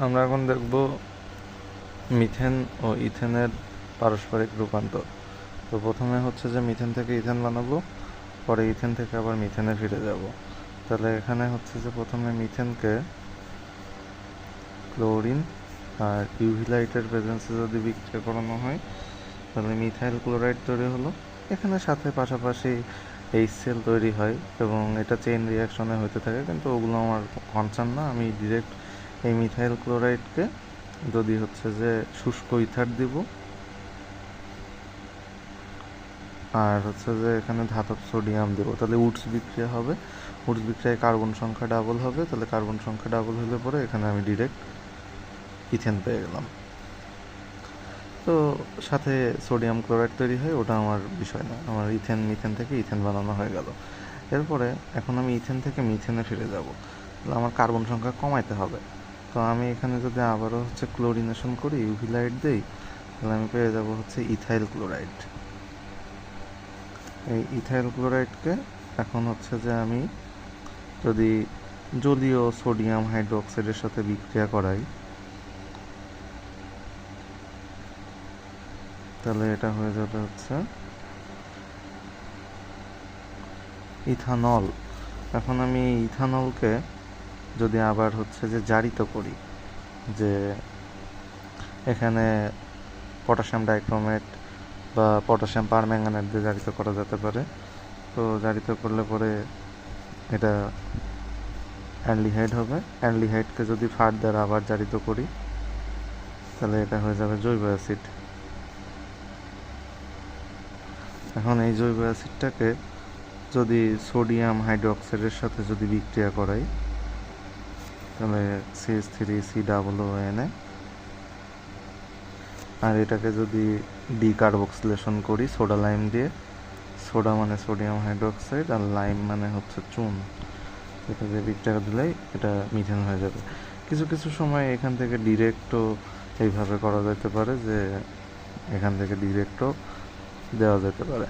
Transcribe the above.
আমরা এখন দেখব মিথেন ও ইথেনের পারস্পরিক রূপান্তর। তো প্রথমে হচ্ছে যে মিথেন থেকে ইথেন বানাবো, পরে ইথেন থেকে আবার মিথেনে ফিরে যাব। তাহলে এখানে হচ্ছে যে প্রথমে মিথেনকে ক্লোরিন আর ইউভি লাইটের প্রেজেন্সে যদি বিক্রিয়া করানো হয় তাহলে মিথাইল ক্লোরাইড তৈরি হলো। এখানে সাথে পাশাপাশি HCl তৈরি হয় এবং এটা চেইন রিয়াকশনে হতে থাকে, কিন্তু ওগুলো আমার কনসার্ন না। আমি ডিরেক্ট এই মিথাইল ক্লোরাইডকে যদি হচ্ছে যে শুষ্ক ইথার দিব, আর হচ্ছে যে এখানে ধাতব সোডিয়াম দেব, তাহলে উডস বিক্রিয়া হবে। উডস বিক্রিয়ায় কার্বন সংখ্যা ডাবল হবে, তাহলে কার্বন সংখ্যা ডাবল হলে পরে এখানে আমি ডিরেক্ট ইথেন পেয়ে গেলাম। তো সাথে সোডিয়াম ক্লোরাইড তৈরি হয়, ওটা আমার বিষয় না। আমার মিথেন থেকে ইথেন বানানো হয়ে গেল। এরপরে এখন আমি ইথেন থেকে মিথেনে ফিরে যাব, তাহলে আমার কার্বন সংখ্যা কমাইতে হবে। তো আমি এখানে যদি আবারও হচ্ছে ক্লোরিনেশন করি, ইউভি লাইট দিই, তাহলে আমি পেয়ে যাব হচ্ছে ইথাইল ক্লোরাইড। এই ইথাইল ক্লোরাইডকে এখন হচ্ছে যে আমি যদি জলীয় সোডিয়াম হাইড্রোক্সাইডের সাথে বিক্রিয়া করাই, তাহলে এটা হয়ে যাবে হচ্ছে ইথানল। এখন আমি ইথানলকে যদি আবার হচ্ছে যে জারিত করি, যে এখানে পটাশিয়াম ডাইক্রোমেট বা পটাশিয়াম পারম্যাঙ্গানেট দিয়ে জারিত করা যেতে পারে। তো জারিত করলে পরে এটা অ্যালডিহাইড হবে। অ্যালডিহাইডকে যদি ফার্দার আবার জারিত করি, তাহলে এটা হয়ে যাবে জৈব অ্যাসিড। এখন এই জৈব অ্যাসিডটাকে যদি সোডিয়াম হাইড্রোক্সাইডের সাথে যদি বিক্রিয়া করাই, তাহলে CH3COONA, আর এটাকে যদি ডিকার্বক্সিলেশন করি সোডা লাইম দিয়ে, সোডা মানে সোডিয়াম হাইড্রোক্সাইড আর লাইম মানে হচ্ছে চুন, এটা দিয়ে বিক্রিয়া দিলেই এটা মিথেন হয়ে যাবে। কিছু কিছু সময় এখান থেকে ডিরেক্টও এইভাবে করা যেতে পারে, যে এখান থেকে ডিরেক্টও দেওয়া যেতে পারে।